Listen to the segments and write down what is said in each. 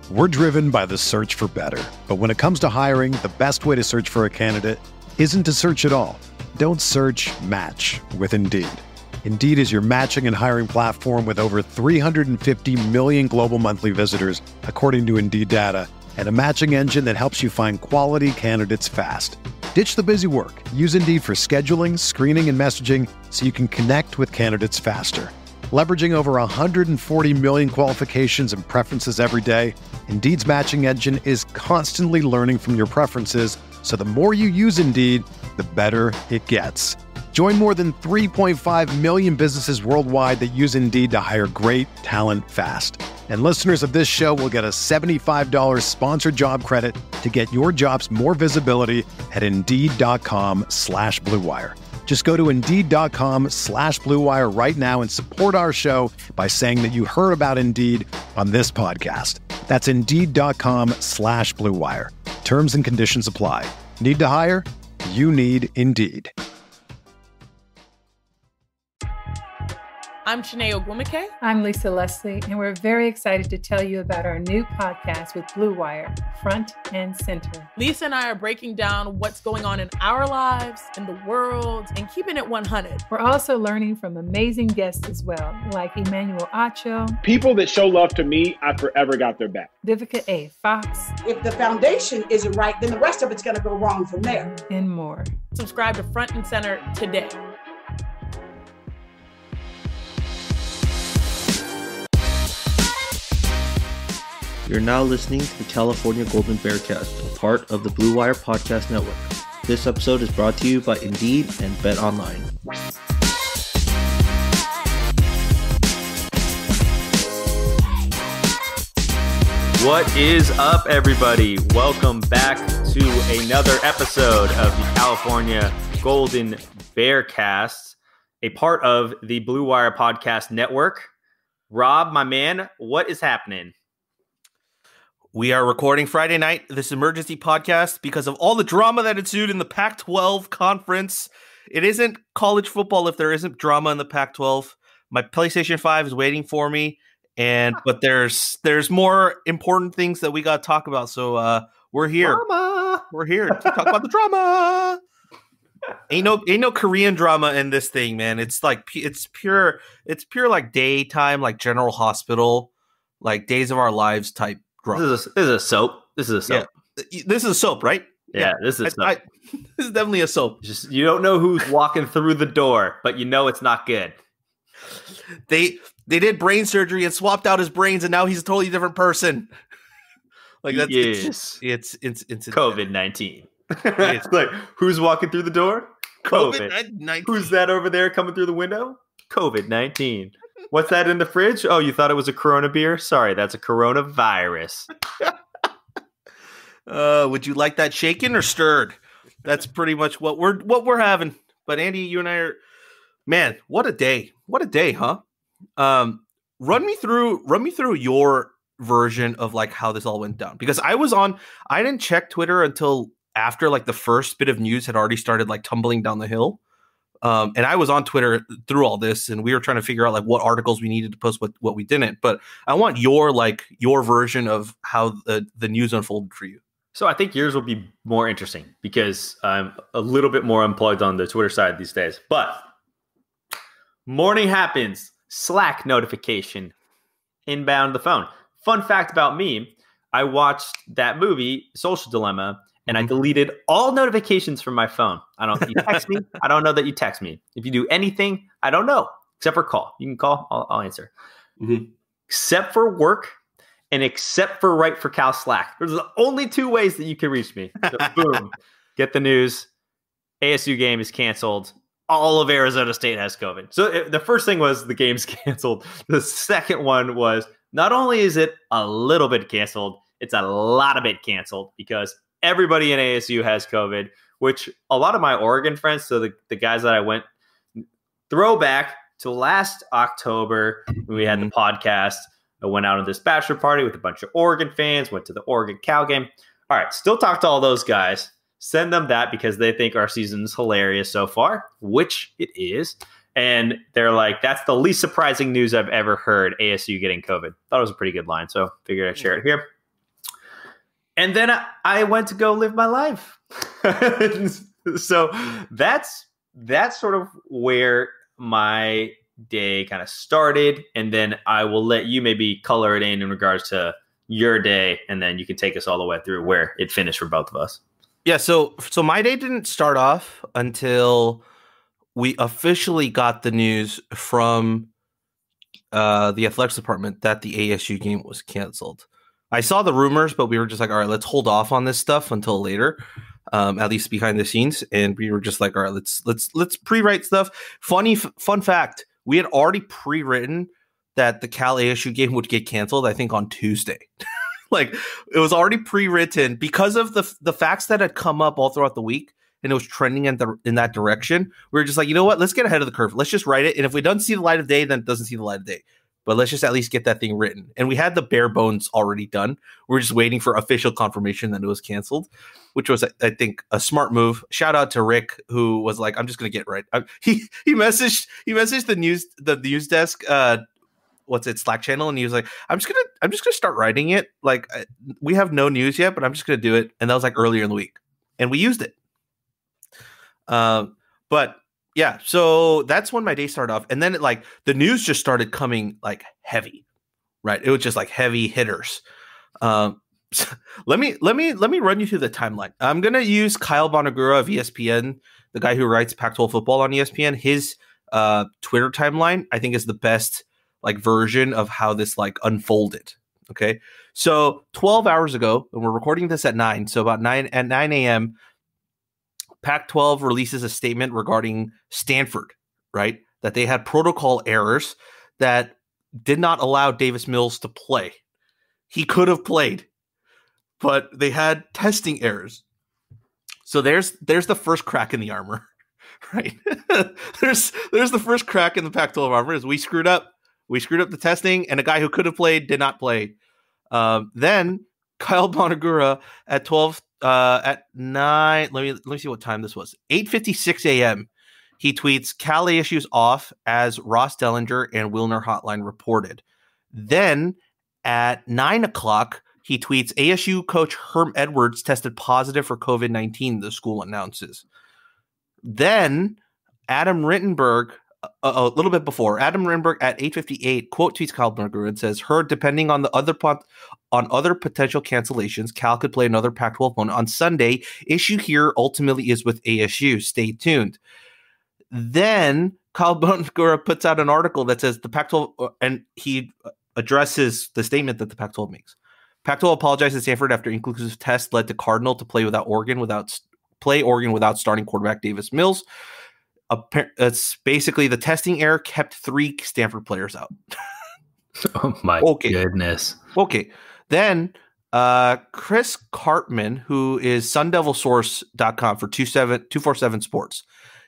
We're driven by the search for better. But when it comes to hiring, the best way to search for a candidate isn't to search at all. Don't search, match with Indeed. Indeed is your matching and hiring platform with over 350 million global monthly visitors, according to Indeed data, and a matching engine that helps you find quality candidates fast. Ditch the busy work. Use Indeed for scheduling, screening, and messaging so you can connect with candidates faster. Leveraging over 140 million qualifications and preferences every day, Indeed's matching engine is constantly learning from your preferences, so the more you use Indeed, the better it gets. Join more than 3.5 million businesses worldwide that use Indeed to hire great talent fast. And listeners of this show will get a $75 sponsored job credit to get your jobs more visibility at Indeed.com/Blue Wire. Just go to Indeed.com/Blue Wire right now and support our show by saying that you heard about Indeed on this podcast. That's Indeed.com/Blue Wire. Terms and conditions apply. Need to hire? You need Indeed. I'm Shanae Ogwumike. I'm Lisa Leslie, and we're very excited to tell you about our new podcast with Blue Wire, Front and Center. Lisa and I are breaking down what's going on in our lives, in the world, and keeping it 100. We're also learning from amazing guests as well, like Emmanuel Acho. People that show love to me, I forever got their back. Vivica A. Fox. If the foundation isn't right, then the rest of it's going to go wrong from there. And more. Subscribe to Front and Center today. You're now listening to the California Golden Bearcast, a part of the Blue Wire Podcast Network. This episode is brought to you by Indeed and BetOnline. What is up, everybody? Welcome back to another episode of the California Golden Bearcast, a part of the Blue Wire Podcast Network. Rob, my man, what is happening? We are recording Friday night, this emergency podcast, because of all the drama that ensued in the Pac-12 conference. It isn't college football if there isn't drama in the Pac-12. My PlayStation 5 is waiting for me, but there's more important things that we got to talk about. So we're here. Drama. We're here to talk about the drama. Ain't no Korean drama in this thing, man. It's like it's pure like daytime, like General Hospital, like Days of Our Lives type. This is a soap. This is a soap. Yeah. This is a soap, right? Yeah, this is soap. This is definitely a soap. Just, you don't know who's walking through the door, but you know it's not good. They did brain surgery and swapped out his brains, and now he's a totally different person. Like that's it's COVID-19. It's like, who's walking through the door? COVID-19. Who's that over there coming through the window? COVID-19. What's that in the fridge? Oh, you thought it was a Corona beer? Sorry, that's a coronavirus. Would you like that shaken or stirred? That's pretty much what we're having. But Andy, you and I are, man, what a day. What a day, huh? Run me through your version of like how this all went down. Because I didn't check Twitter until after like the first bit of news had already started like tumbling down the hill. And I was on Twitter through all this, and we were trying to figure out like what articles we needed to post, what we didn't. But I want your version of how the news unfolded for you. So I think yours will be more interesting because I'm a little bit more unplugged on the Twitter side these days. But morning happens, Slack notification, inbound the phone. Fun fact about me, I watched that movie, Social Dilemma, and I deleted all notifications from my phone. I don't know that you text me. I don't know that you text me. If you do anything, I don't know, except for call. You can call, I'll answer. Mm-hmm. Except for work and except for Right for Cal Slack. There's the only two ways that you can reach me. So boom, get the news. ASU game is canceled. All of Arizona State has COVID. So the first thing was the game's canceled. The second one was not only is it a little bit canceled, it's a lot of it canceled because everybody in ASU has COVID, which a lot of my Oregon friends, so the guys that I went throwback to last October when we had the podcast, I went out on this bachelor party with a bunch of Oregon fans, went to the Oregon Cal game. All right, still talk to all those guys. Send them that because they think our season's hilarious so far, which it is. And they're like, that's the least surprising news I've ever heard, ASU getting COVID. Thought it was a pretty good line, so figured I'd share it here. And then I went to go live my life. So that's sort of where my day kind of started. And then I will let you maybe color it in regards to your day. And then you can take us all the way through where it finished for both of us. Yeah. So my day didn't start off until we officially got the news from the athletics department that the ASU game was canceled. I saw the rumors, but we were just like, all right, let's hold off on this stuff until later, at least behind the scenes. And we were just like, all right, let's pre-write stuff. Fun fact, we had already pre-written that the Cal ASU game would get canceled, I think, on Tuesday. Like, it was already pre-written because of the facts that had come up all throughout the week, and it was trending in that direction. We were just like, you know what? Let's get ahead of the curve. Let's just write it. And if we don't see the light of day, then it doesn't see the light of day. But let's just at least get that thing written. And we had the bare bones already done. We were just waiting for official confirmation that it was canceled, which was, I think, a smart move. Shout out to Rick, who was like, "I'm just going to get it right." He messaged the news desk, Slack channel, and he was like, I'm just gonna start writing it. Like, we have no news yet, but I'm just gonna do it. And that was like earlier in the week, and we used it. But yeah, so that's when my day started off, and then the news just started coming like heavy, right? It was just like heavy hitters. Let me run you through the timeline. I'm gonna use Kyle Bonagura of ESPN, the guy who writes Pac-12 football on ESPN. His Twitter timeline, I think, is the best version of how this unfolded. Okay, so 12 hours ago, and we're recording this at 9, so about 9 a.m. Pac-12 releases a statement regarding Stanford, right? That they had protocol errors that did not allow Davis Mills to play. He could have played, but they had testing errors. So there's the first crack in the armor, right? there's the first crack in the Pac-12 armor is we screwed up. We screwed up the testing, and a guy who could have played did not play. Then Kyle Bonagura at 9. Let me see what time this was. 8:56 a.m. He tweets, "Cal ASU's off as Ross Dellinger and Wilner Hotline reported." Then at 9 o'clock, he tweets, "ASU coach Herm Edwards tested positive for COVID-19, the school announces." Then Adam Rittenberg, a little bit before, Adam Rittenberg at 8:58 quote tweets Kyle Bonagura and says, "Heard depending on the other potential cancellations, Cal could play another Pac-12 opponent on Sunday. Issue here ultimately is with ASU. Stay tuned." Then Kyle Bonagura puts out an article that says the Pac-12, and he addresses the statement that the Pac-12 makes. Pac-12 apologized to Stanford after inconclusive test led to Cardinal to play Oregon without starting quarterback Davis Mills. It's basically the testing error kept 3 Stanford players out. Oh my goodness. Okay. Then Chris Cartman, who is sundevilsource.com for 247 Sports,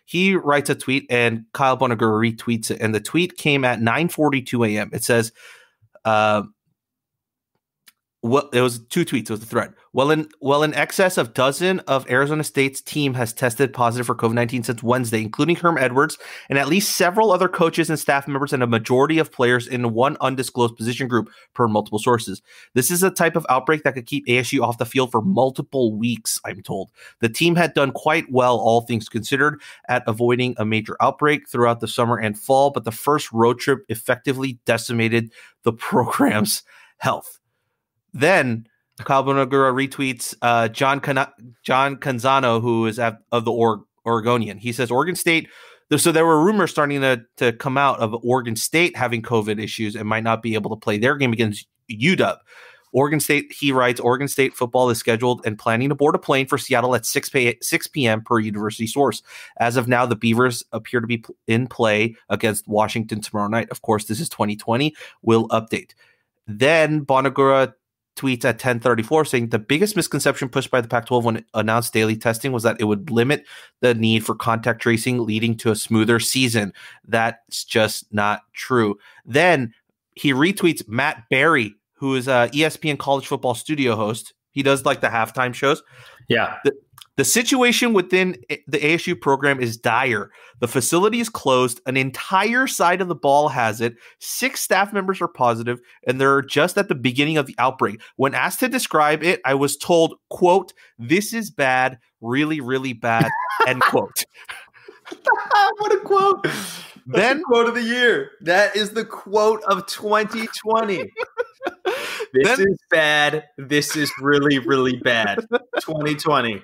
he writes a tweet and Kyle Bonagura retweets it. And the tweet came at 9:42 a.m. It says, it was 2 tweets. It was the thread. Well, in excess of dozen of Arizona State's team has tested positive for COVID-19 since Wednesday, including Herm Edwards and at least several other coaches and staff members and a majority of players in one undisclosed position group, per multiple sources. This is a type of outbreak that could keep ASU off the field for multiple weeks, I'm told. The team had done quite well, all things considered, at avoiding a major outbreak throughout the summer and fall, but the first road trip effectively decimated the program's health. Then Kyle Bonagura retweets John Canzano, who is of the Oregonian. He says Oregon State. So there were rumors starting to come out of Oregon State having COVID issues and might not be able to play their game against UW. Oregon State, he writes, Oregon State football is scheduled and planning to board a plane for Seattle at 6 p.m. per university source. As of now, the Beavers appear to be in play against Washington tomorrow night. Of course, this is 2020. We'll update. Then Bonagura tweets at 10:34 saying the biggest misconception pushed by the Pac-12 when it announced daily testing was that it would limit the need for contact tracing, leading to a smoother season. That's just not true. Then he retweets Matt Berry, who is a ESPN college football studio host. He does the halftime shows. Yeah. The situation within the ASU program is dire. The facility is closed. An entire side of the ball has it. 6 staff members are positive, and they're just at the beginning of the outbreak. When asked to describe it, I was told, quote, "This is bad, really, really bad," end quote. What a quote. Then quote of the year. That is the quote of 2020. This is bad. This is really, really bad. 2020.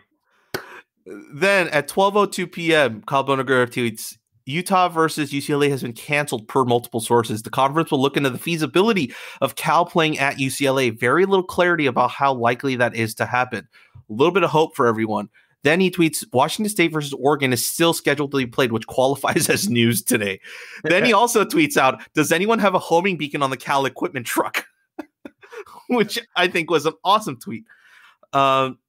Then at 12:02 p.m., Kyle Bonagura tweets, Utah versus UCLA has been canceled per multiple sources. The conference will look into the feasibility of Cal playing at UCLA. Very little clarity about how likely that is to happen. A little bit of hope for everyone. Then he tweets, Washington State versus Oregon is still scheduled to be played, which qualifies as news today. Then he also tweets out, does anyone have a homing beacon on the Cal equipment truck? Which I think was an awesome tweet. And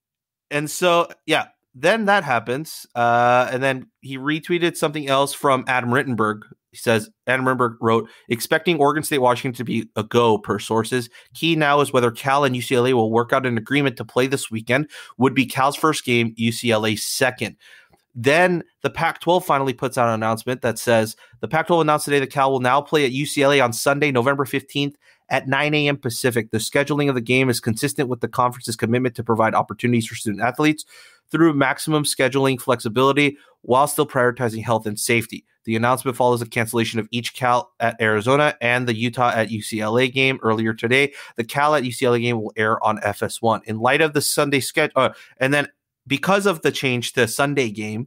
so, yeah. Then that happens, and then he retweeted something else from Adam Rittenberg. He says, Adam Rittenberg wrote, expecting Oregon State, Washington to be a go per sources. Key now is whether Cal and UCLA will work out an agreement to play this weekend. Would be Cal's first game, UCLA's second. Then the Pac-12 finally puts out an announcement that says, the Pac-12 announced today that Cal will now play at UCLA on Sunday, November 15th at 9 a.m. Pacific. The scheduling of the game is consistent with the conference's commitment to provide opportunities for student athletes through maximum scheduling flexibility while still prioritizing health and safety. The announcement follows the cancellation of each Cal at Arizona and the Utah at UCLA game earlier today. The Cal at UCLA game will air on FS1. In light of the Sunday schedule, and then because of the change to Sunday game,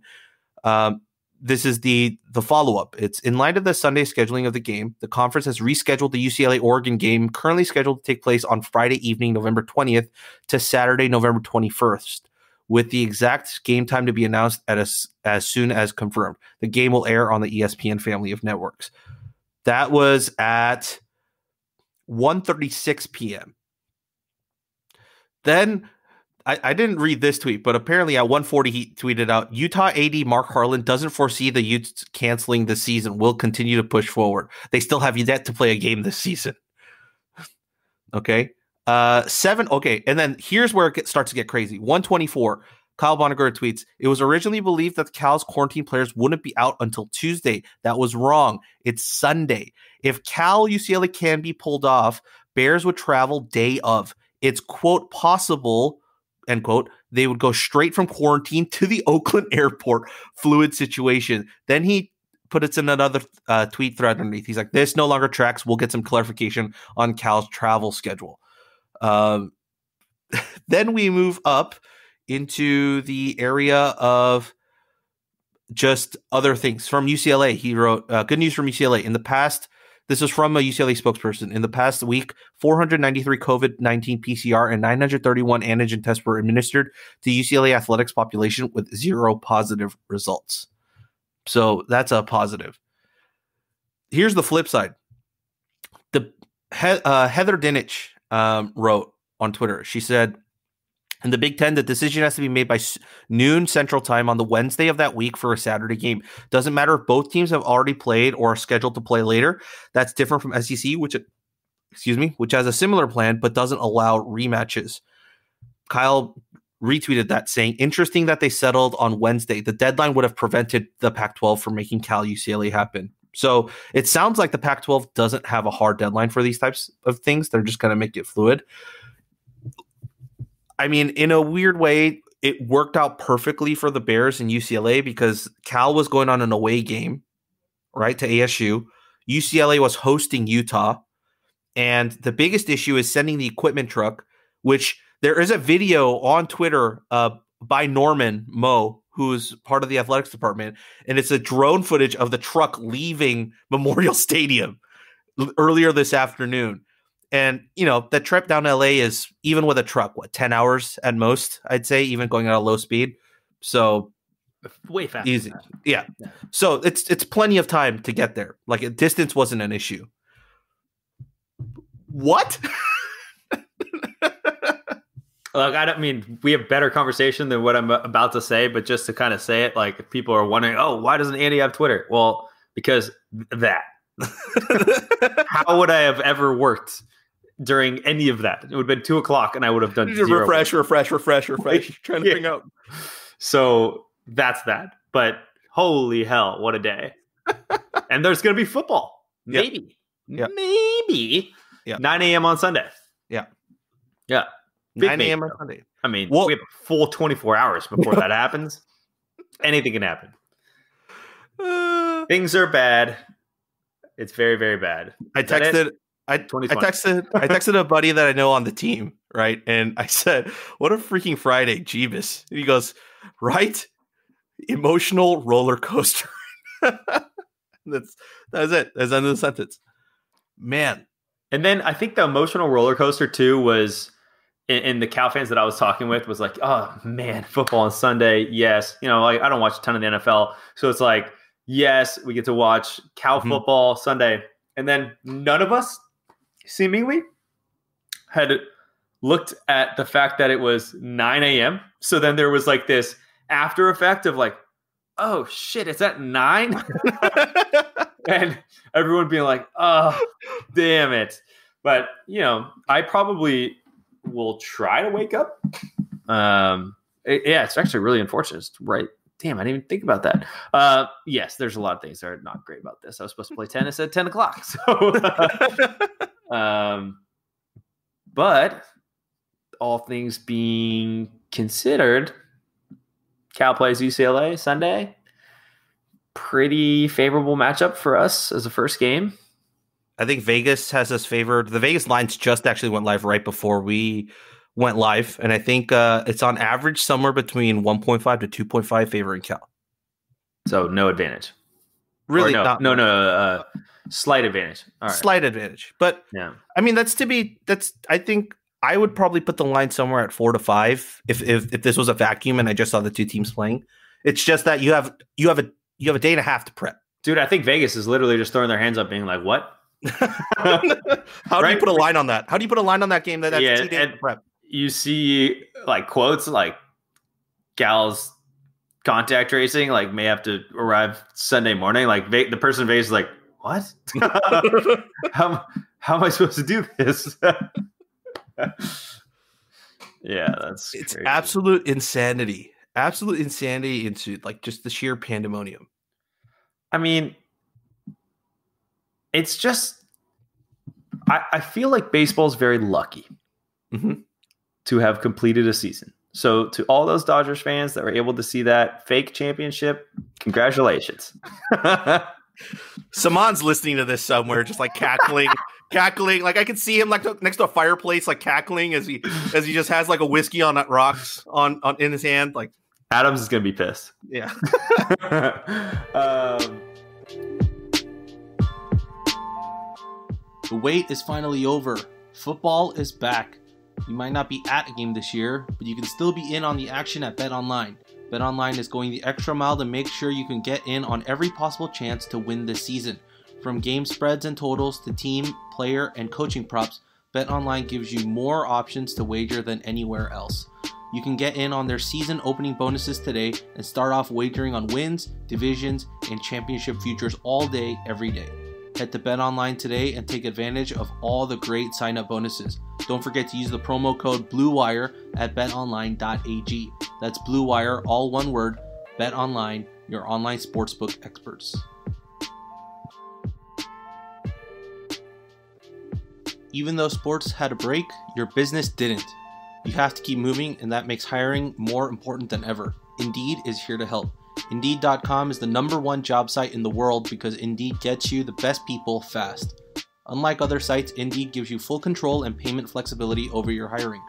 this is the follow-up. It's in light of the Sunday scheduling of the game, the conference has rescheduled the UCLA-Oregon game, currently scheduled to take place on Friday evening, November 20th, to Saturday, November 21st. With the exact game time to be announced as soon as confirmed. The game will air on the ESPN family of networks. That was at 1:36 p.m. Then, I didn't read this tweet, but apparently at 1:40 he tweeted out, Utah AD Mark Harlan doesn't foresee the Utes canceling the season. Will continue to push forward. They still have yet to play a game this season. Okay. 7. Okay. And then here's where it starts to get crazy. 1:24. Kyle Bonagura tweets, it was originally believed that the Cal's quarantine players wouldn't be out until Tuesday. That was wrong. It's Sunday. If Cal UCLA can be pulled off, Bears would travel day of. It's, quote, possible, end quote, they would go straight from quarantine to the Oakland airport. Fluid situation. Then he put it in another tweet thread underneath. He's like, this no longer tracks. We'll get some clarification on Cal's travel schedule. Then we move up into the area of just other things from UCLA. He wrote, good news from UCLA. In the past, this was from a UCLA spokesperson. In the past week, 493 COVID-19 PCR and 931 antigen tests were administered to UCLA athletics population with 0 positive results. So that's a positive. Here's the flip side. The Heather Dinich wrote on Twitter. She said, in the Big Ten, the decision has to be made by noon Central Time on the Wednesday of that week for a Saturday game. Doesn't matter if both teams have already played or are scheduled to play later. That's different from SEC, which has a similar plan but doesn't allow rematches. Kyle retweeted that saying, interesting that they settled on Wednesday. The deadline would have prevented the Pac-12 from making Cal UCLA happen. So it sounds like the Pac-12 doesn't have a hard deadline for these types of things. They're just going to make it fluid. I mean, in a weird way, it worked out perfectly for the Bears and UCLA because Cal was going on an away game, right, to ASU. UCLA was hosting Utah. And the biggest issue is sending the equipment truck, which there is a video on Twitter by Norman Moe, who's part of the athletics department. And it's a drone footage of the truck leaving Memorial Stadium earlier this afternoon. And, you know, that trip down to LA is, even with a truck, 10 hours at most, I'd say, even going at a low speed. So way faster. Easy. Yeah. So it's plenty of time to get there. Like, distance wasn't an issue. What? Look, I don't mean we have better conversation than what I'm about to say, but just to kind of say it, like, if people are wondering, oh, why doesn't Andy have Twitter? Well, because that. How would I have ever worked during any of that? It would have been 2:00 and I would have done zero. Refresh. Trying to figure out. So that's that. But holy hell, what a day. And there's going to be football. Maybe. Yep. Maybe. Yep. 9 a.m. on Sunday. Yeah. Yeah. 9 a.m. on Sunday. I mean, we have a full 24 hours before that happens. Anything can happen. Things are bad. It's very, very bad. I texted a buddy that I know on the team, right? And I said, "What a freaking Friday, Jeebus." And he goes, "Right? Emotional roller coaster." That's it. That's the end of the sentence. Man. And then I think the emotional roller coaster too was in the Cal fans that I was talking with was like, oh man, football on Sunday. Yes. Like I don't watch a ton of the NFL. So it's like, yes, we get to watch Cal football Sunday. And then none of us seemingly had looked at the fact that it was 9 a.m. So then there was like this after effect of like, oh shit, it's at 9? And everyone being like, oh, damn it. But, I probably will try to wake up. It's actually really unfortunate. It's right. Damn, I didn't even think about that. Yes, there's a lot of things that are not great about this. I was supposed to play tennis at 10 o'clock. So, but all things being considered, Cal plays UCLA Sunday. Pretty favorable matchup for us as a first game. I think Vegas has us favored. The Vegas lines just actually went live right before we went live. And I think it's on average somewhere between 1.5 to 2.5 favoring Cal. So no advantage. Really? No. Slight advantage. All right. Slight advantage. But yeah, I mean, I think I would probably put the line somewhere at 4 to 5 if this was a vacuum and I just saw the two teams playing. It's just that you have a day and a half to prep. Dude, I think Vegas is literally just throwing their hands up being like, what? How do you put a line on that? How do you put a line on that game that's 2 days to prep? You see like quotes like Gal's contact tracing like may have to arrive Sunday morning. Like the person in Vegas is like, what? how am I supposed to do this? Yeah, it's crazy. Absolute insanity. Absolute insanity into like just the sheer pandemonium. I mean, it's just I feel like baseball is very lucky to have completed a season. So to all those Dodgers fans that were able to see that fake championship, congratulations. Saman's listening to this somewhere, just like cackling. Like I can see him like next to a fireplace, like cackling as he just has like a whiskey on rocks on in his hand. Like Adams is gonna be pissed. Yeah. The wait is finally over. Football is back. You might not be at a game this year, but you can still be in on the action at BetOnline. BetOnline is going the extra mile to make sure you can get in on every possible chance to win this season. From game spreads and totals to team, player, and coaching props, BetOnline gives you more options to wager than anywhere else. You can get in on their season opening bonuses today and start off wagering on wins, divisions, and championship futures all day, every day. Head to BetOnline today and take advantage of all the great sign-up bonuses. Don't forget to use the promo code BLUEWIRE at betonline.ag. That's BLUEWIRE, all one word. BetOnline, your online sportsbook experts. Even though sports had a break, your business didn't. You have to keep moving, and that makes hiring more important than ever. Indeed is here to help. Indeed.com is the #1 job site in the world because Indeed gets you the best people fast. Unlike other sites, Indeed gives you full control and payment flexibility over your hiring.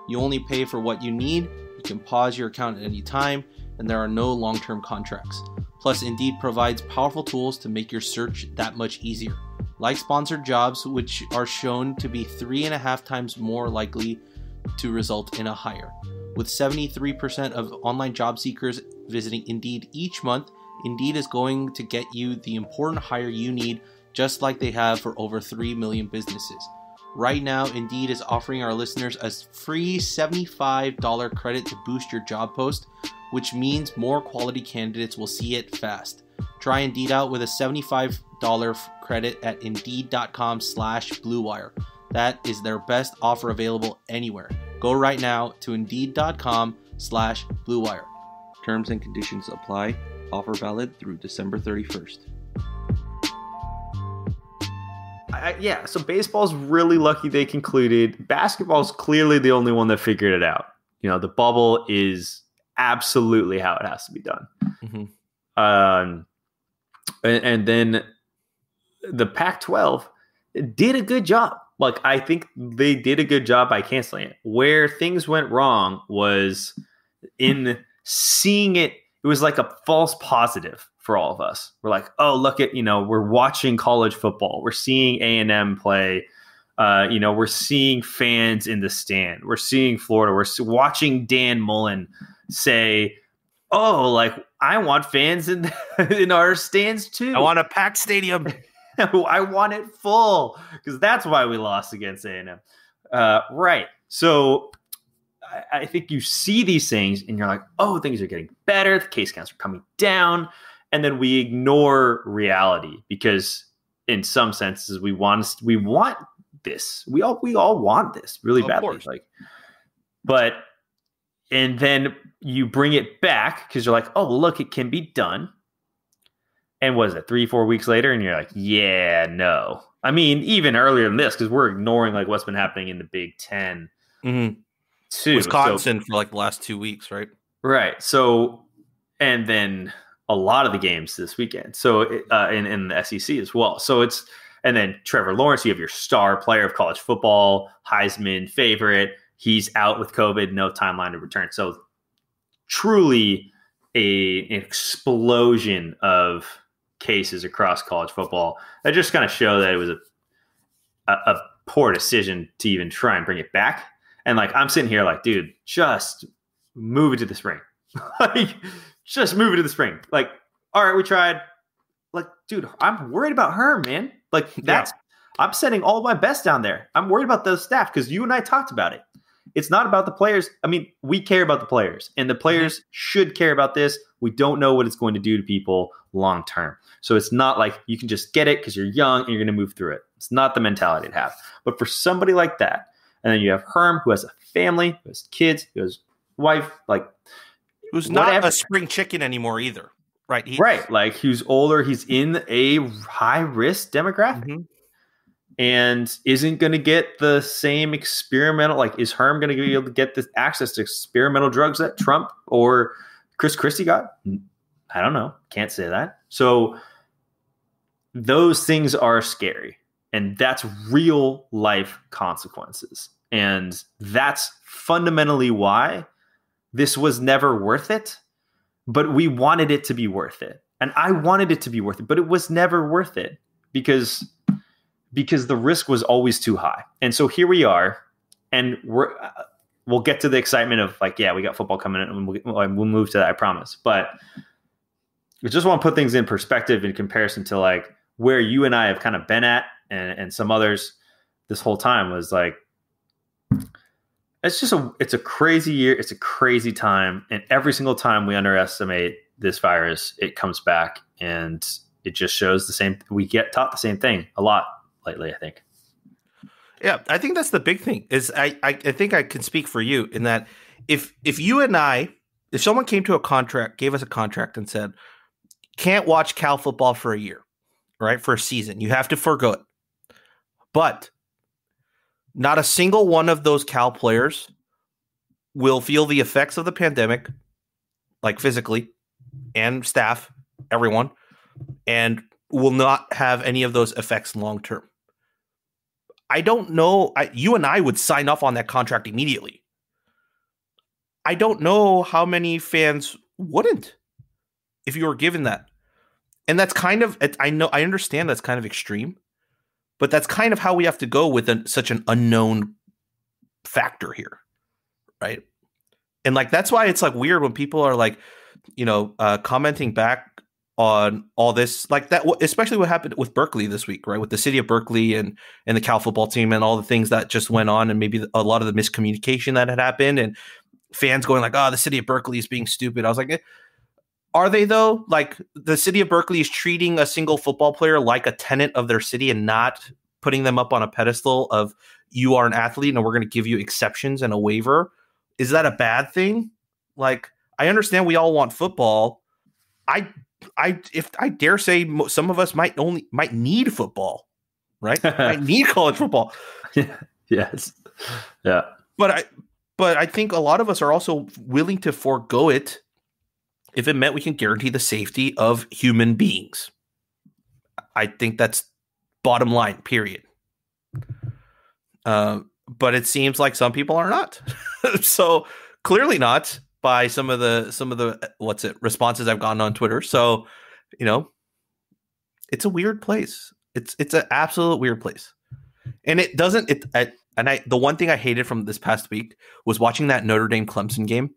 You only pay for what you need, you can pause your account at any time, and there are no long-term contracts. Plus, Indeed provides powerful tools to make your search that much easier. Like sponsored jobs, which are shown to be 3.5 times more likely to result in a hire. With 73% of online job seekers visiting Indeed each month, Indeed is going to get you the important hire you need, just like they have for over 3 million businesses. Right now, Indeed is offering our listeners a free $75 credit to boost your job post, which means more quality candidates will see it fast. Try Indeed out with a $75 credit at Indeed.com/BlueWire. That is their best offer available anywhere. Go right now to Indeed.com/BlueWire. Terms and conditions apply. Offer valid through December 31st. So baseball's really lucky they concluded. Basketball's clearly the only one that figured it out. The bubble is absolutely how it has to be done. Mm-hmm. And then the Pac-12 did a good job. Like, I think they did a good job by canceling it. Where things went wrong was in seeing it. It was like a false positive for all of us. We're like, oh, look at, we're watching college football. We're seeing A&M play. We're seeing fans in the stand. We're seeing Florida. We're watching Dan Mullen say, oh, like, I want fans in our stands too. I want a packed stadium. I want it full, because that's why we lost against A&M. Right. So I think you see these things and you're like, oh, things are getting better. The case counts are coming down. And then we ignore reality because in some senses we want this. We all want this really badly. And then you bring it back because you're like, oh, look, it can be done. And was it 3-4 weeks later? And you're like, yeah, no. I mean, even earlier than this, because we're ignoring like what's been happening in the Big Ten too. Wisconsin for like the last 2 weeks, right? Right. So, and then a lot of the games this weekend. So in the SEC as well. So and then Trevor Lawrence, you have your star player of college football, Heisman favorite. He's out with COVID, no timeline to return. So truly an explosion of cases across college football. That just kind of show that it was a poor decision to even try and bring it back. And like, I'm sitting here like, dude, just move it to the spring. Like, just move it to the spring. Like, all right, we tried. Like, dude, I'm worried about her, man. Like, I'm sending all my best down there. I'm worried about those staff because you and I talked about it. It's not about the players. I mean, we care about the players, and the players should care about this. We don't know what it's going to do to people long term. So it's not like you can just get it because you're young and you're going to move through it. It's not the mentality to have. But for somebody like that, and then you have Herm, who has a family, who has kids, who has wife, like, who's not a spring chicken anymore either, right? Right, like, who's older, he's in a high risk demographic, and isn't going to get the same experimental. Like, is Herm going to be able to get this access to experimental drugs that Trump or Chris Christie got? I don't know. Can't say that. So those things are scary, and that's real life consequences. And that's fundamentally why this was never worth it, but we wanted it to be worth it. And I wanted it to be worth it, but it was never worth it because the risk was always too high. And so here we are, and we'll get to the excitement of like, yeah, we got football coming in, and we'll move to that, I promise. But I just want to put things in perspective in comparison to like where you and I have kind of been at, and some others this whole time. Was like, it's a crazy year. It's a crazy time. And every single time we underestimate this virus, it comes back, and it just shows the same. We get taught the same thing a lot lately, I think. Yeah, I think that's the big thing. Is I think I can speak for you in that if you and I, if someone came to gave us a contract and said, can't watch Cal football for a year, right? For a season, you have to forego it. But not a single one of those Cal players will feel the effects of the pandemic, like physically, and staff, everyone, and will not have any of those effects long term. I don't know. You and I would sign off on that contract immediately. I don't know how many fans wouldn't if you were given that. And that's kind of, I understand that's kind of extreme, but that's kind of how we have to go with such an unknown factor here. Right. And like, that's why it's like weird when people are like, commenting back on all this, like that, especially what happened with Berkeley this week, right? With the city of Berkeley and the Cal football team and all the things that just went on, and maybe a lot of the miscommunication that had happened, and fans going like, oh, the city of Berkeley is being stupid. I was like, are they though? Like, the city of Berkeley is treating a single football player like a tenant of their city and not putting them up on a pedestal of, you are an athlete and we're going to give you exceptions and a waiver. Is that a bad thing? Like, I understand we all want football. If I dare say, some of us might need football, right? Might need college football. Yes. Yeah. But I think a lot of us are also willing to forego it if it meant we can guarantee the safety of human beings. I think that's bottom line, period. But it seems like some people are not. So clearly not by some of the responses I've gotten on Twitter. So, it's a weird place. It's an absolute weird place. And the one thing I hated from this past week was watching that Notre Dame Clemson game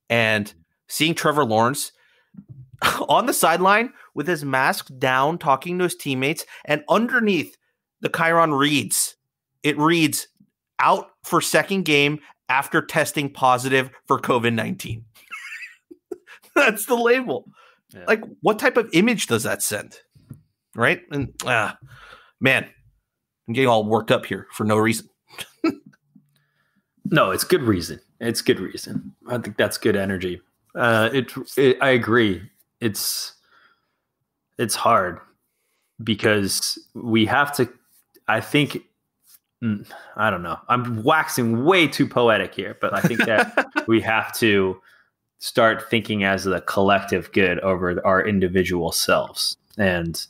and seeing Trevor Lawrence on the sideline with his mask down, talking to his teammates, and underneath the chyron reads out for second game after testing positive for COVID-19. That's the label. Yeah. Like, what type of image does that send? Right? And man, I'm getting all worked up here for no reason. No, it's good reason. It's good reason. I think that's good energy. I agree. It's hard because we have to, I think, I don't know. I'm waxing way too poetic here, but I think that we have to start thinking as the collective good over our individual selves. And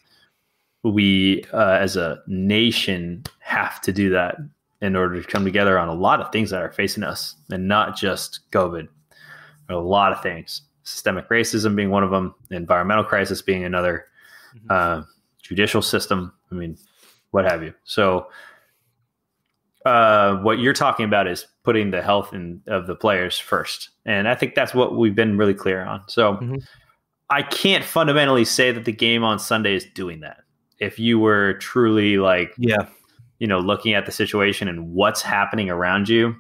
we, as a nation, have to do that in order to come together on a lot of things that are facing us, and not just COVID. A lot of things. Systemic racism being one of them, the environmental crisis being another, judicial system. I mean, what have you. So what you're talking about is putting the health of the players first. And I think that's what we've been really clear on. So I can't fundamentally say that the game on Sunday is doing that. If you were truly looking at the situation and what's happening around you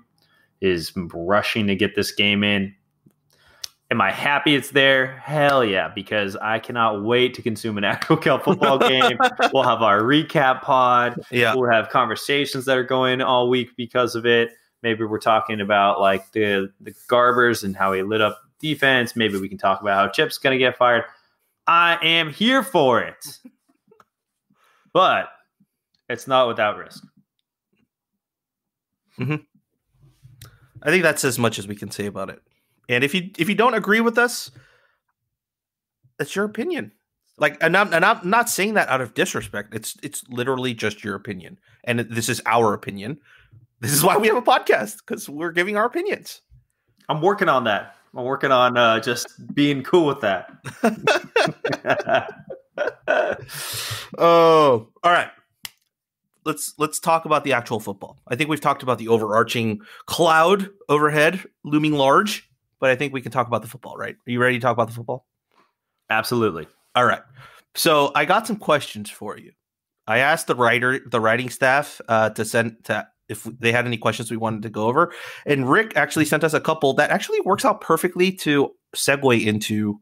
is rushing to get this game in. Am I happy it's there? Hell yeah, because I cannot wait to consume an actual Cal football game. We'll have our recap pod. Yeah. We'll have conversations that are going all week because of it. Maybe we're talking about like the Garbers and how he lit up defense. Maybe we can talk about how Chip's going to get fired. I am here for it. But it's not without risk. I think that's as much as we can say about it. And if you don't agree with us, that's your opinion. Like, and I'm not saying that out of disrespect. It's literally just your opinion, and this is our opinion. This is why we have a podcast, because we're giving our opinions. I'm working on that. I'm working on just being cool with that. Oh, all right. Let's talk about the actual football. I think we've talked about the overarching cloud overhead looming large, but I think we can talk about the football, right? Are you ready to talk about the football? Absolutely. All right. So I got some questions for you. I asked the writing staff if they had any questions we wanted to go over, and Rick actually sent us a couple that actually works out perfectly to segue into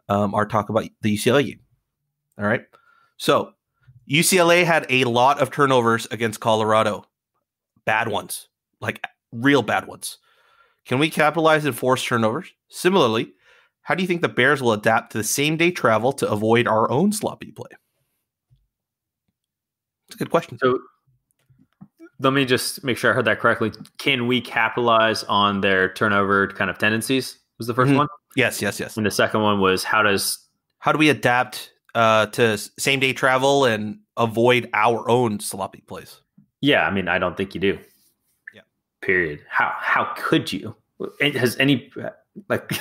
our talk about the UCLA game. All right. So UCLA had a lot of turnovers against Colorado. Bad ones, like real bad ones. Can we capitalize and force turnovers? Similarly, how do you think the Bears will adapt to the same-day travel to avoid our own sloppy play? It's a good question. So let me just make sure I heard that correctly. Can we capitalize on their turnover kind of tendencies? Was the first one? Yes. And the second one was how do we adapt to same-day travel and avoid our own sloppy plays? Yeah, I mean, I don't think you do. Yeah. Period. How could you? Has any like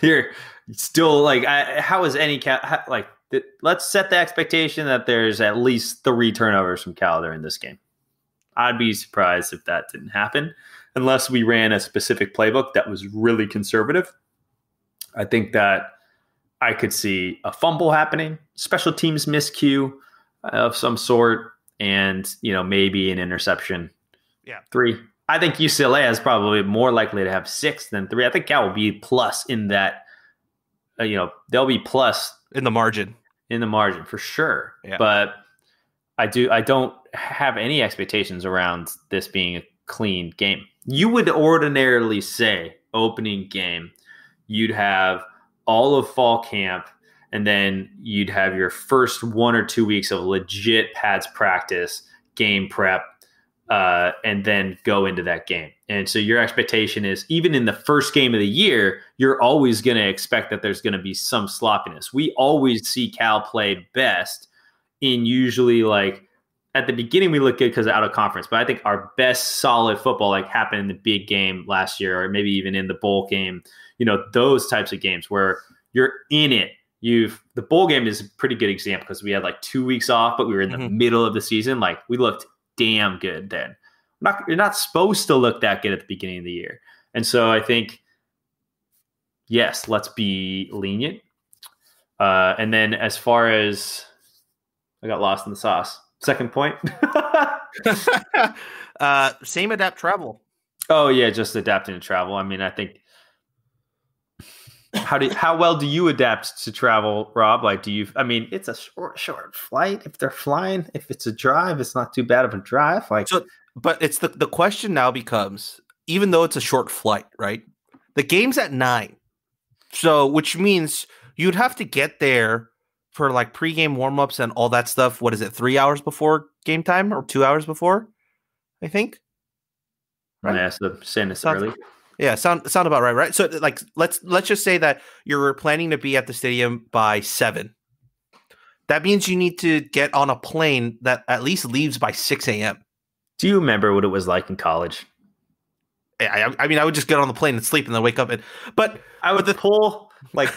you're still like how is any let's set the expectation that there's at least 3 turnovers from Cal during this game. I'd be surprised if that didn't happen unless we ran a specific playbook that was really conservative. I think that I could see a fumble happening, special teams miscue of some sort, and maybe an interception. Yeah, 3. I think UCLA is probably more likely to have 6 than 3. I think Cal will be plus in that. They'll be plus in the margin. For sure. Yeah. But I don't have any expectations around this being a clean game. You would ordinarily say opening game, you'd have all of fall camp, and then you'd have your first 1 or 2 weeks of legit pads practice, game prep, and then go into that game. And so your expectation is, even in the first game of the year, you're always going to expect that there's going to be some sloppiness. We always see Cal play best in usually like at the beginning we look good because out of conference, but I think our best solid football like happened in the big game last year, or maybe even in the bowl game, those types of games where you're in it. The bowl game is a pretty good example because we had like 2 weeks off, but we were in the middle of the season. Like we looked damn good then. You're not supposed to look that good at the beginning of the year. And so I think, yes, let's be lenient. And then as far as I got lost in the sauce. Second point. Same adapt travel. Oh yeah, just adapting to travel. I mean, I think how well do you adapt to travel, Rob? Like, it's a short flight. If they're flying, if it's a drive, it's not too bad of a drive. Like, so, but it's the question now becomes, even though it's a short flight, right? The game's at 9, so which means you'd have to get there for like pregame warmups and all that stuff. What is it? 3 hours before game time or 2 hours before? I think. Right. Yeah, so saying this early. Yeah, sound about right, right? So like let's just say that you're planning to be at the stadium by 7. That means you need to get on a plane that at least leaves by 6 a.m. Do you remember what it was like in college? I mean, I would just get on the plane and sleep and then wake up. But I would pull like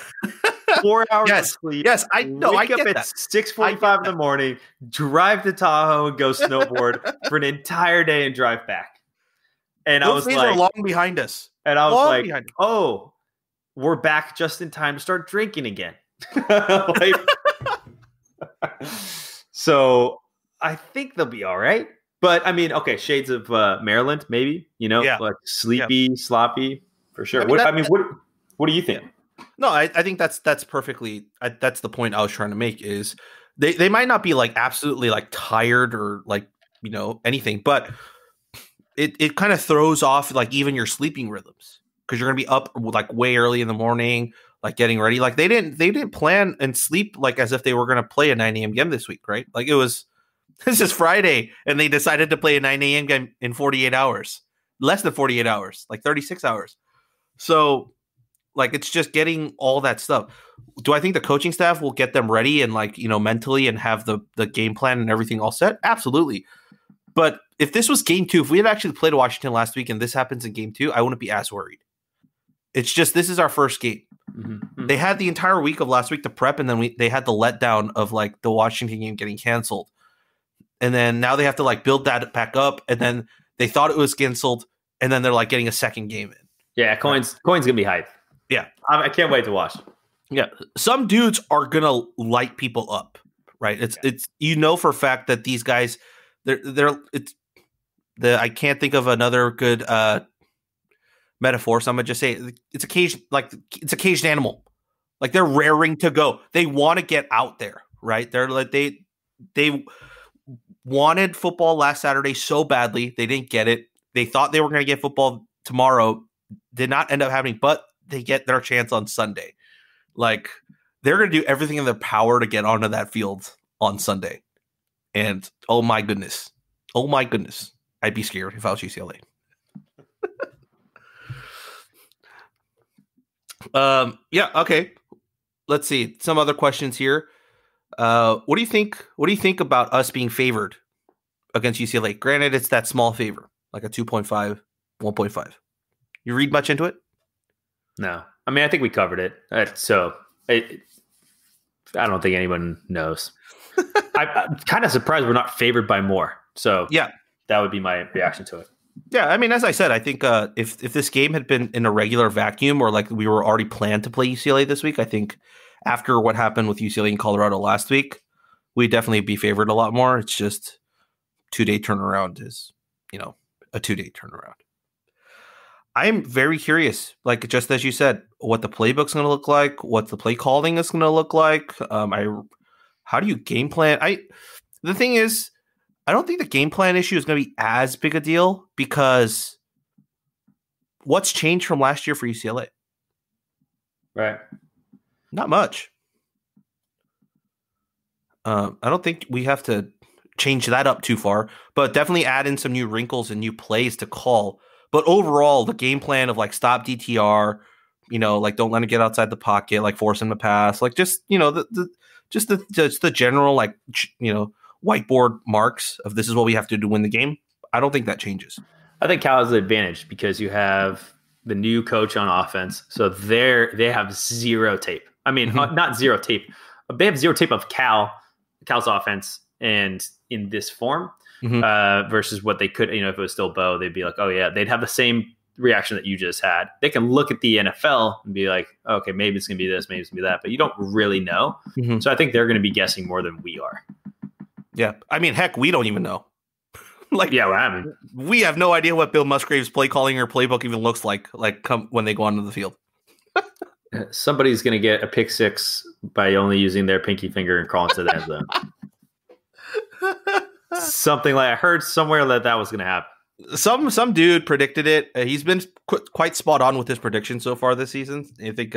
4 hours of sleep. Yes, I know. I get up that. At 6:45 in the morning, drive to Tahoe and go snowboard for an entire day and drive back. And those days are long behind us. And I was like, oh, we're back just in time to start drinking again. So I think they'll be all right. But I mean, okay, shades of Maryland, maybe, like sleepy, sloppy, for sure. What do you think? No, I think that's perfectly. That's the point I was trying to make. Is they might not be like absolutely like tired or like anything, but it kind of throws off like even your sleeping rhythms because you're gonna be up like way early in the morning, like getting ready. Like they didn't plan and sleep like as if they were gonna play a 9 a.m. game this week, right? Like this is Friday and they decided to play a 9 a.m. game in 48 hours, less than 48 hours, like 36 hours. So like it's just getting all that stuff. Do I think the coaching staff will get them ready and like mentally and have the game plan and everything all set? Absolutely. But if this was game 2, if we had actually played Washington last week and this happens in game 2, I wouldn't be as worried. It's just this is our first game. Mm-hmm. They had the entire week of last week to prep, and then they had the letdown of like the Washington game getting canceled. And then now they have to like build that back up, and then they thought it was canceled, and then they're like getting a second game in. Yeah, Coin's gonna be hype. Yeah, I can't wait to watch. Yeah, some dudes are gonna light people up, right? It's for a fact that these guys, I can't think of another good metaphor, so I'm gonna just say it's a caged animal. Like they're raring to go. They want to get out there, right? They're like they wanted football last Saturday so badly. They didn't get it. They thought they were going to get football tomorrow. Did not end up happening, but they get their chance on Sunday. Like they're going to do everything in their power to get onto that field on Sunday. And oh my goodness, I'd be scared if I was UCLA. Yeah. Okay. Let's see some other questions here. What do you think? What do you think about us being favored against UCLA? Granted, it's that small favor, like a 2.5, 1.5. You read much into it? No. I mean, I think we covered it. I don't think anyone knows. I'm kind of surprised we're not favored by more. So yeah, that would be my reaction to it. Yeah, I mean, as I said, I think if this game had been in a regular vacuum or like we were already planned to play UCLA this week, I think after what happened with UCLA and Colorado last week, we'd definitely be favored a lot more. It's just 2-day turnaround is, a 2-day turnaround. I'm very curious, like just as you said, what the playbook's going to look like, what the play calling is going to look like. How do you game plan? The thing is, I don't think the game plan issue is going to be as big a deal because what's changed from last year for UCLA? Right. Not much. I don't think we have to change that up too far, but definitely add in some new wrinkles and new plays to call. But overall, the game plan of like stop DTR, like don't let him get outside the pocket, like force him to pass, like just the general like whiteboard marks of this is what we have to do to win the game. I don't think that changes. I think Cal has the advantage because you have the new coach on offense, so they have zero tape. I mean, not zero tape. They have zero tape of Cal's offense and in this form versus what they could, if it was still Bo, they'd be like, oh yeah, they'd have the same reaction that you just had. They can look at the NFL and be like, oh, okay, maybe it's going to be this, maybe it's going to be that, but you don't really know. So I think they're going to be guessing more than we are. Yeah. I mean, heck, we don't even know. We have no idea what Bill Musgrave's play calling or playbook even looks like when they go onto the field. Somebody's going to get a pick six by only using their pinky finger and crawling to the end zone. Something like I heard somewhere that was going to happen. Some dude predicted it. He's been quite spot on with his prediction so far this season. I think,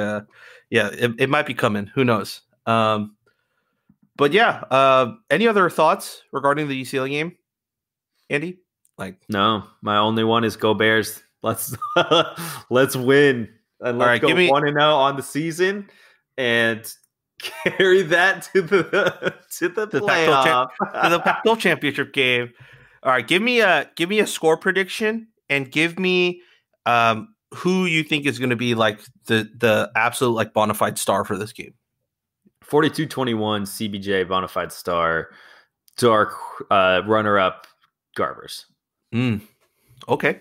it might be coming. Who knows? But yeah, any other thoughts regarding the UCLA game, Andy? No, my only one is go Bears. Let's win and let's go 1-0 on the season and carry that to the playoff. To the Pac-12 championship game. All right, give me a score prediction and give me who you think is going to be like the absolute like bona fide star for this game. 42-21 CBJ bona fide star. Dark runner up Garbers. Okay.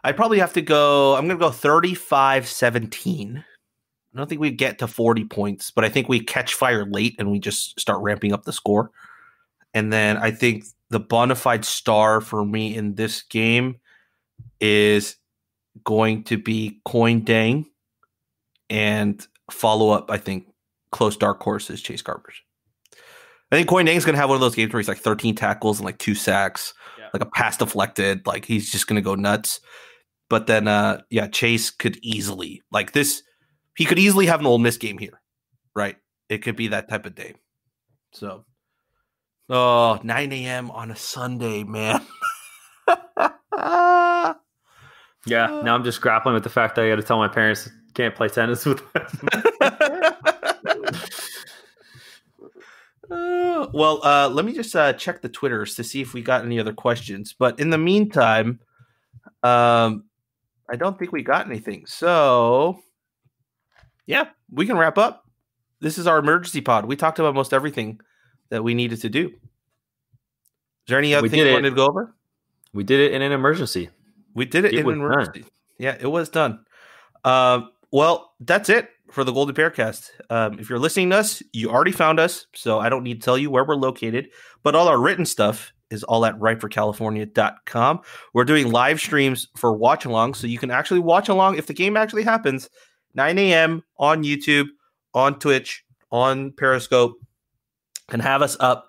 I'd probably have to go. I'm going to go 35-17. I don't think we get to 40 points, but I think we catch fire late and we just start ramping up the score. And then I think the bona fide star for me in this game is going to be Coin Dang, and follow up, I think, close dark horse is Chase Garbers. I think Coin Dang is going to have one of those games where he's like 13 tackles and like 2 sacks, like a pass deflected. Like he's just going to go nuts. But then, Chase could easily he could easily have an Ole Miss game here, right? It could be that type of day. So, 9 a.m. on a Sunday, man. Now I'm just grappling with the fact that I got to tell my parents can't play tennis with them. Let me just check the Twitters to see if we got any other questions. But in the meantime, I don't think we got anything. So, yeah, we can wrap up. This is our emergency pod. We talked about most everything that we needed to do. Is there any other thing you wanted to go over? We did it in an emergency. We did it in an emergency. Done. Yeah, it was done. Well, that's it for the Golden Bearcast. If you're listening to us, you already found us, so I don't need to tell you where we're located. But all our written stuff is all at rightforcalifornia.com. We're doing live streams for watch along, so you can actually watch along if the game actually happens. 9 a.m. on YouTube, on Twitch, on Periscope. Can have us up.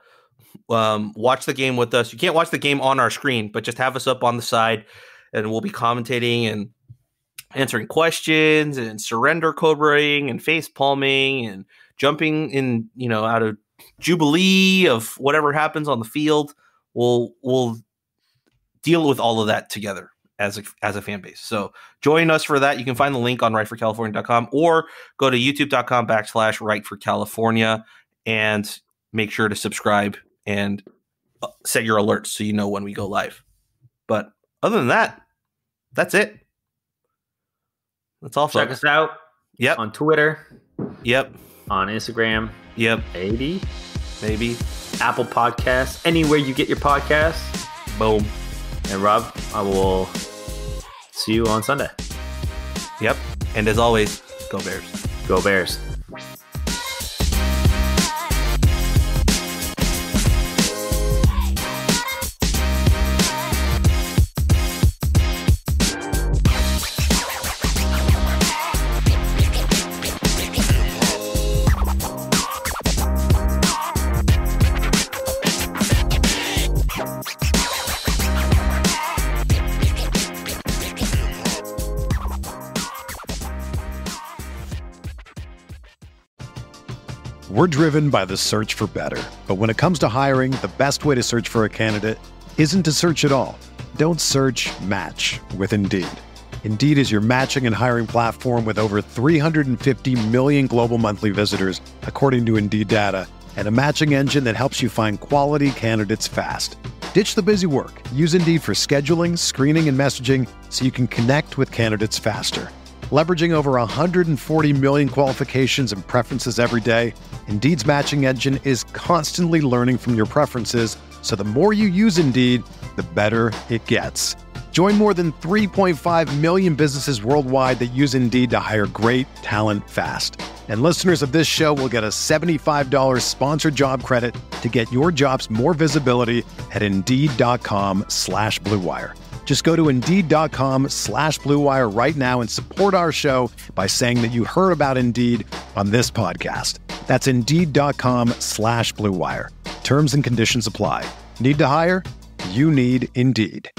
Watch the game with us. You can't watch the game on our screen, but just have us up on the side, and we'll be commentating and answering questions and surrender cobraing and face palming and jumping in, out of jubilee of whatever happens on the field. We'll deal with all of that together as a fan base. So join us for that. You can find the link on rightforcalifornia.com or go to youtube.com/rightforcalifornia and make sure to subscribe and set your alerts so you know when we go live. But other than that, that's it. That's all, folks. Check us out. Yep. On Twitter. Yep. On Instagram. Yep. Maybe. Apple Podcasts. Anywhere you get your podcasts. Boom. And Rob, I will see you on Sunday. Yep. And as always, go Bears. Go Bears. We're driven by the search for better. But when it comes to hiring, the best way to search for a candidate isn't to search at all. Don't search, match with Indeed. Indeed is your matching and hiring platform with over 350 million global monthly visitors, according to Indeed data, and a matching engine that helps you find quality candidates fast. Ditch the busy work. Use Indeed for scheduling, screening, and messaging so you can connect with candidates faster. Leveraging over 140 million qualifications and preferences every day, Indeed's matching engine is constantly learning from your preferences, so the more you use Indeed, the better it gets. Join more than 3.5 million businesses worldwide that use Indeed to hire great talent fast. And listeners of this show will get a $75 sponsored job credit to get your jobs more visibility at Indeed.com/Blue Wire. Just go to Indeed.com/Blue Wire right now and support our show by saying that you heard about Indeed on this podcast. That's Indeed.com/Blue Wire. Terms and conditions apply. Need to hire? You need Indeed.